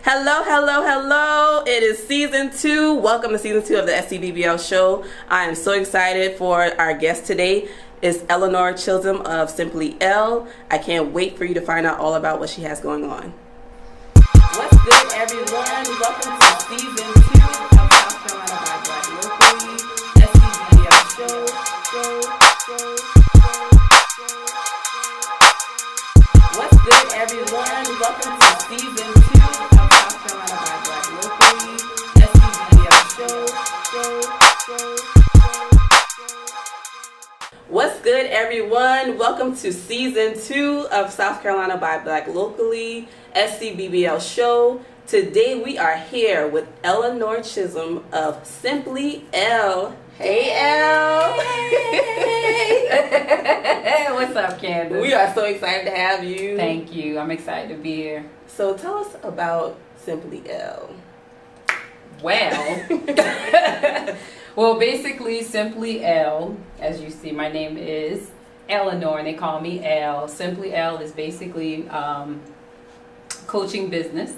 Hello, hello, hello. It is season 2. Welcome to season 2 of the SCBBL show. I am so excited for our guest today. It's Eleanor Chisholm of Symply L. I can't wait for you to find out all about what she has going on. What's good, everyone? Welcome to season 2 of South Carolina by Black Locally, SCBBL show. What's good, everyone? Welcome to season 2 of South Carolina by Black Locally, SCBBL show. What's good, everyone? Welcome to season 2 of South Carolina by Black Locally, SCBBL show. Today we are here with Eleanor Chisholm of Symply L. Hey, L. Hey. What's up, Candace? We are so excited to have you. Thank you. I'm excited to be here. So tell us about Symply L. Well, basically, Symply L, as you see, my name is Eleanor, and they call me L. Symply L is basically coaching business,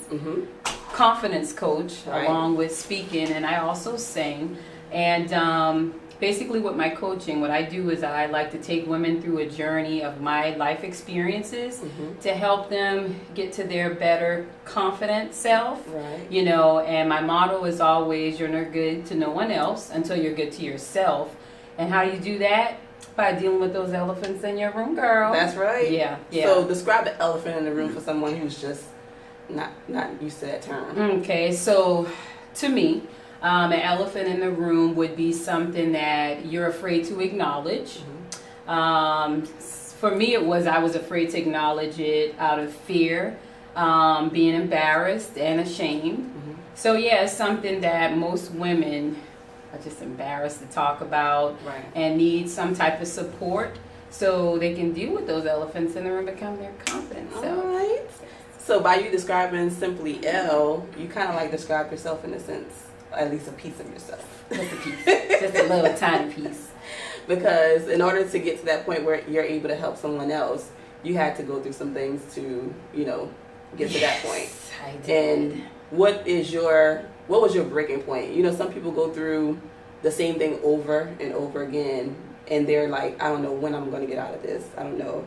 confidence coach, right, along with speaking, and I also sing. And basically with my coaching, what I do is I like to take women through a journey of my life experiences to help them get to their better confident self. Right. You know, and my motto is always, you're not good to no one else until you're good to yourself. And how do you do that? By dealing with those elephants in your room, girl. That's right. Yeah. So describe the elephant in the room for someone who's just not used to that term. Okay, so to me, an elephant in the room would be something that you're afraid to acknowledge. For me, I was afraid to acknowledge it out of fear, being embarrassed and ashamed. So yeah, it's something that most women are just embarrassed to talk about, right, and need some type of support so they can deal with those elephants in the room and become their confident self. All right. So by you describing Symply L, you kind of like describe yourself in a sense, at least a piece of yourself. Just a piece. Just a little tiny piece. Because in order to get to that point where you're able to help someone else, you had to go through some things to, get to that point. I did. And what was your breaking point? Some people go through the same thing over and over again, and they're like, I don't know when I'm going to get out of this. I don't know,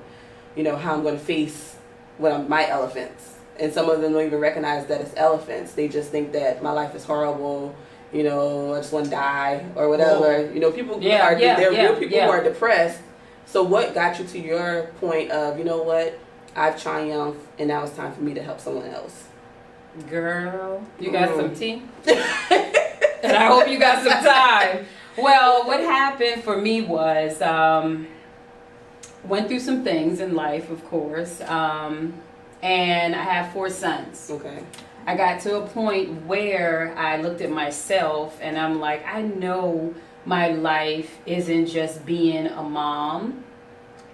how I'm going to face my elephants. And some of them don't even recognize that it's elephants. They just think that my life is horrible. I just want to die or whatever. Real people who are depressed. So what got you to your point of, I've triumphed and now it's time for me to help someone else? Girl, you got some tea? And I hope you got some time. Well, what happened for me was, went through some things in life, of course. And I have 4 sons. Okay. I got to a point where I looked at myself and I'm like, I know my life isn't just being a mom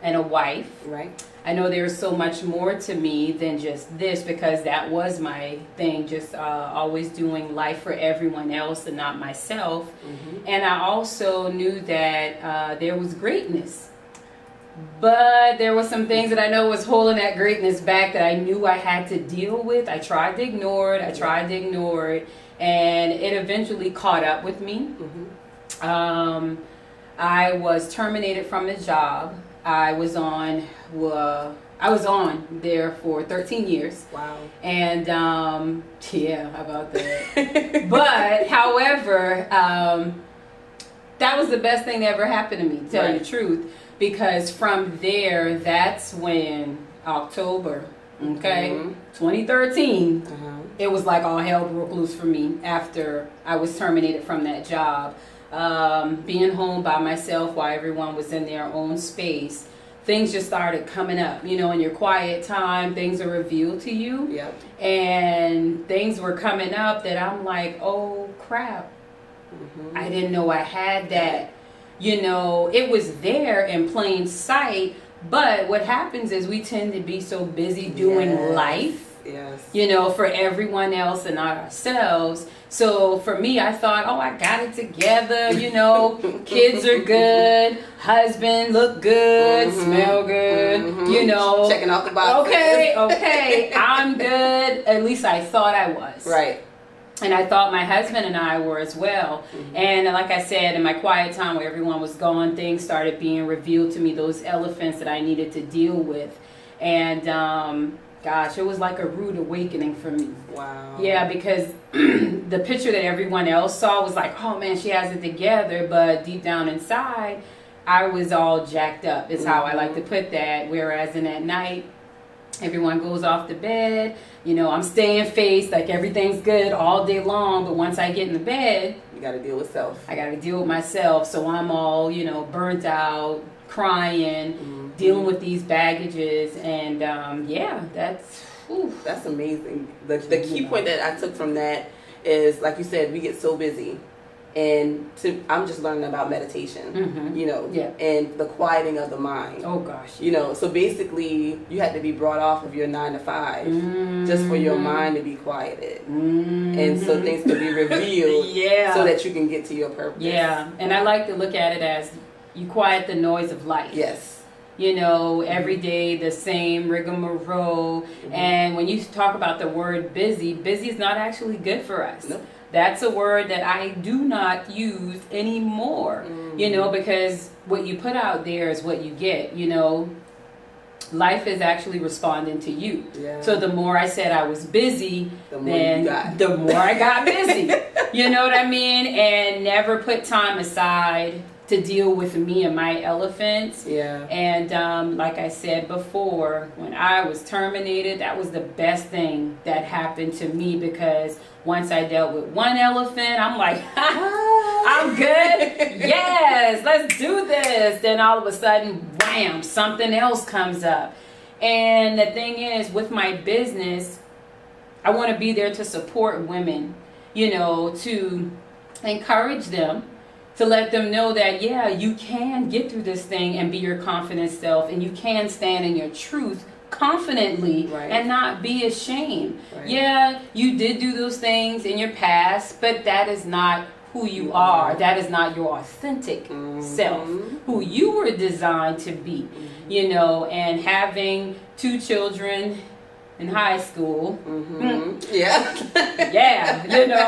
and a wife. Right. I know there's so much more to me than just this, because that was my thing, just always doing life for everyone else and not myself. And I also knew that there was greatness. But there were some things that I know was holding that greatness back that I knew I had to deal with. I tried to ignore it. And it eventually caught up with me. I was terminated from the job. I was on there for 13 years. Wow. And yeah, how about that? But however, that was the best thing that ever happened to me, to tell you the truth. Because from there, that's when October, 2013, it was like all hell broke loose for me after I was terminated from that job. Being home by myself while everyone was in their own space, things just started coming up. In your quiet time, things are revealed to you. Yep. And things were coming up that I'm like, oh crap, I didn't know I had that. It was there in plain sight, but what happens is we tend to be so busy doing life For everyone else and not ourselves. So for me, I thought, I got it together, kids are good, husband look good, smell good, Checking off the boxes. Okay, I'm good. At least I thought I was. Right. And I thought my husband and I were as well. And like I said, in my quiet time where everyone was gone, things started being revealed to me, those elephants that I needed to deal with. And gosh, it was like a rude awakening for me. Wow. Yeah, because the picture that everyone else saw was like, oh man, she has it together. But deep down inside, I was all jacked up, is how I like to put that. Whereas at night, everyone goes off to bed. I'm staying faced, like everything's good all day long. But once I get in the bed, you got to deal with self. I got to deal with myself. So I'm all, burnt out, crying, dealing with these baggages. And that's amazing. The key point that I took from that is, like you said, we get so busy. And I'm just learning about meditation, and the quieting of the mind. Oh gosh. So basically you had to be brought off of your 9 to 5 just for your mind to be quieted. And so things could be revealed so that you can get to your purpose. Yeah. And I like to look at it as you quiet the noise of life. Yes. Every day the same rigmarole. And when you talk about the word busy is not actually good for us. Nope. That's a word that I do not use anymore, because what you put out there is what you get, Life is actually responding to you. Yeah. So the more I said I was busy, the more I got busy. You know what I mean? And never put time aside to deal with me and my elephants. Yeah. And like I said before, when I was terminated, that was the best thing that happened to me, because once I dealt with one elephant, I'm like, I'm good. Yes, let's do this. Then all of a sudden, wham, something else comes up. And the thing is, with my business, I want to be there to support women, to encourage them, to let them know that, you can get through this thing and be your confident self, and you can stand in your truth confidently and not be ashamed. Right. Yeah, you did do those things in your past, but that is not who you are. That is not your authentic self, who you were designed to be. And having 2 children in high school. Yeah.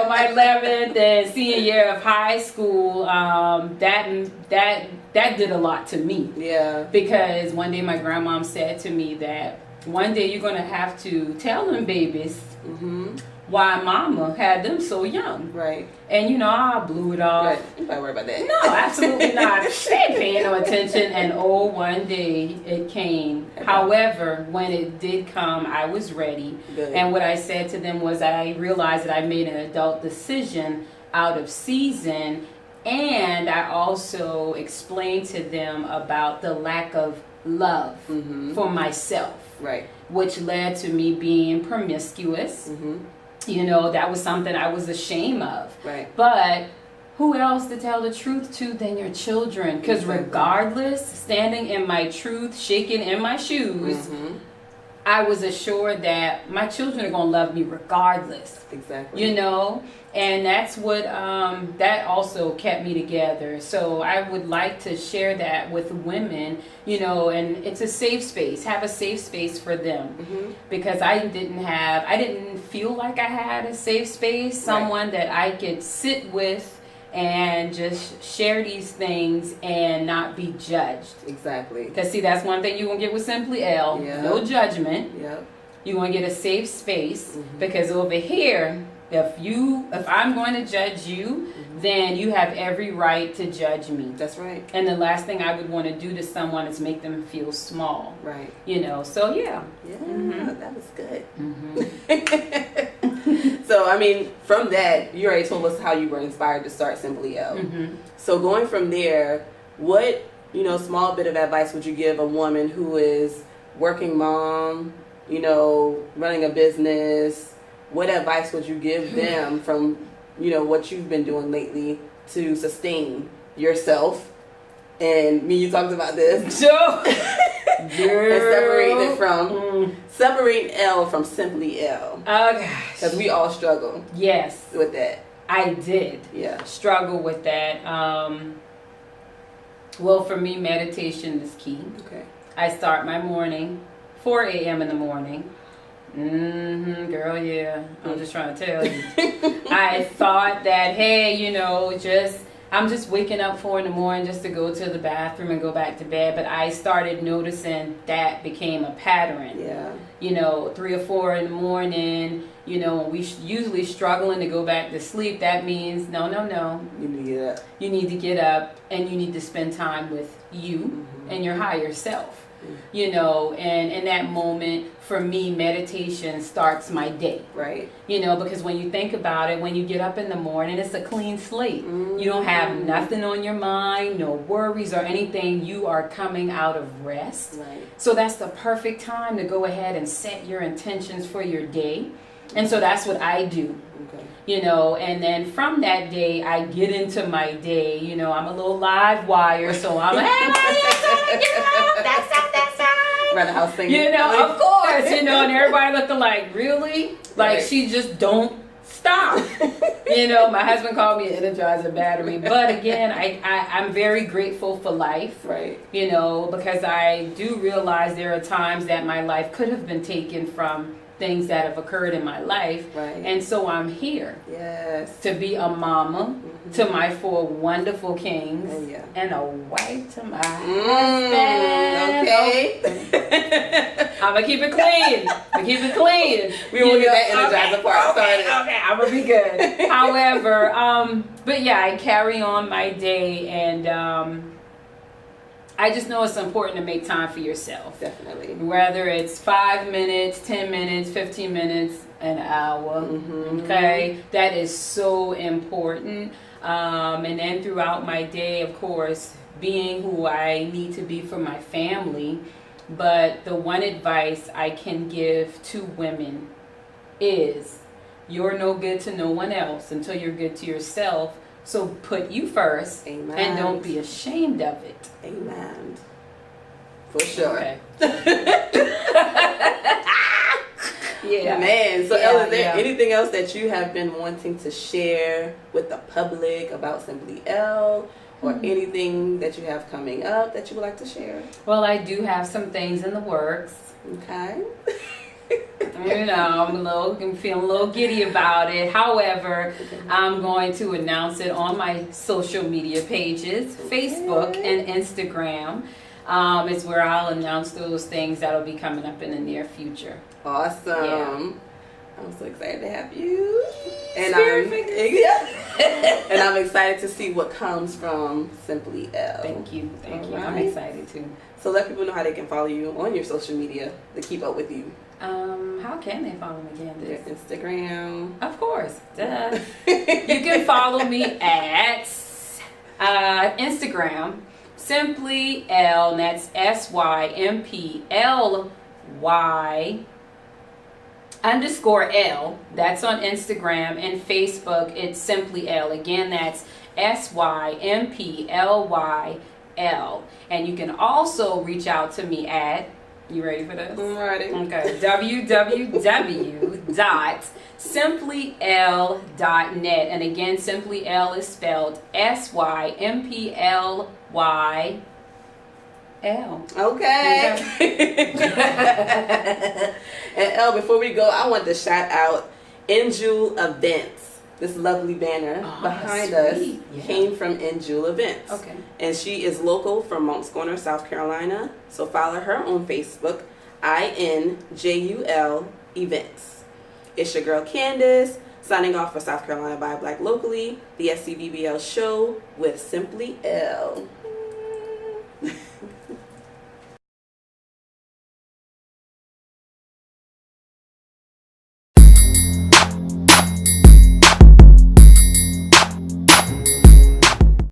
My 11th and senior year of high school, that did a lot to me. Yeah. Because one day my grandmom said to me that one day you're going to have to tell them babies why mama had them so young. Right. And I blew it off. Right. You might worry about that. No, absolutely not. She ain't paying no attention. And one day it came. Okay. However, when it did come, I was ready. Good. And what I said to them was I realized that I made an adult decision out of season. And I also explained to them about the lack of love for myself. Right. Which led to me being promiscuous. That was something I was ashamed of. Right. But who else to tell the truth to than your children? Because regardless, standing in my truth, shaking in my shoes, I was assured that my children are going to love me regardless. Exactly. And that's what, that also kept me together. So I would like to share that with women, and it's a safe space. Have a safe space for them. Because I didn't feel like I had a safe space, someone that I could sit with and just share these things and not be judged. Exactly. Because see, that's one thing you're going to get with Symply L. Yeah. No judgment. Yep. You're going to get a safe space because over here, if I'm going to judge you, then you have every right to judge me. That's right. And the last thing I would want to do to someone is make them feel small. Right. So yeah. Yeah, that was good. So, from that, you already told us how you were inspired to start Symply L. So going from there, what, small bit of advice would you give a woman who is working mom, running a business? What advice would you give them from, what you've been doing lately to sustain yourself? And me, you talked about this. Sure. And separating it from separating L from Symply L. Oh gosh. Because we all struggle. Yes. With that. I did. Yeah. Struggle with that. Well, for me, meditation is key. Okay. I start my morning 4 a.m. in the morning. Girl, yeah. I'm just trying to tell you. I thought that, hey, you know, I'm just waking up 4 in the morning just to go to the bathroom and go back to bed. But I started noticing that became a pattern. Yeah. You know, 3 or 4 in the morning, you know, we usually struggling to go back to sleep. That means, no. You need to get up. You need to get up and you need to spend time with you and your higher self. You know, and in that moment, for me, meditation starts my day. Right. You know, because when you think about it, when you get up in the morning, it's a clean slate. You don't have nothing on your mind, no worries or anything. You are coming out of rest. Right. So that's the perfect time to go ahead and set your intentions for your day. And so that's what I do. Okay. You know, and then from that day, I get into my day. You know, I'm a little live wire, so I'm like, hey, that's Around the house singing. you know, of course, you know, and everybody looking like, really? Like, Right. she just don't stop. You know, my husband called me an Energizer battery. But again, I'm very grateful for life. Right. You know, because I do realize there are times that my life could have been taken from things that have occurred in my life. Right. And so I'm here. Yes. To be a mama to my 4 wonderful kings Oh, yeah. and a wife to my husband. Okay. I'm gonna keep it clean. We won't get that Energizer part started. Okay, I'm gonna be good. However, but yeah, I carry on my day, and I just know it's important to make time for yourself. Definitely. Whether it's 5 minutes, 10 minutes, 15 minutes, an hour. Okay, that is so important. And then throughout my day, of course, being who I need to be for my family. But the one advice I can give to women is you're no good to no one else until you're good to yourself. So put you first. Amen. And don't be ashamed of it. Amen. For sure. Okay. Yeah. Man, so Yeah, Elle, is there yeah. anything else that you have been wanting to share with the public about Symply L, or anything that you have coming up that you would like to share? Well, I do have some things in the works. Okay. You know, I'm feeling a little giddy about it. However, I'm going to announce it on my social media pages, Facebook and Instagram. It's where I'll announce those things that'll be coming up in the near future. Awesome. Yeah. I'm so excited to have you. And and I'm excited to see what comes from Symply L. Thank you. I'm Alright. excited too. So let people know how they can follow you on your social media to keep up with you. How can they follow me again? Your Instagram. Of course. Duh. You can follow me at Instagram, Symply L, and that's SYMPLY_L. That's on Instagram, and Facebook, it's Symply L. Again, that's SYMPLYL. And you can also reach out to me at, you ready for this? I'm ready. Okay, www.simplyl.net. And again, Symply L is spelled SYMPLYL. Okay. And Elle, before we go, I want to shout out Injul Events. This lovely banner behind us came from Injul Events. Okay. And she is local from Moncks Corner, South Carolina. So follow her on Facebook, INJUL Events. It's your girl Candace, signing off for South Carolina by Black Locally, the SCBBL show with Symply L.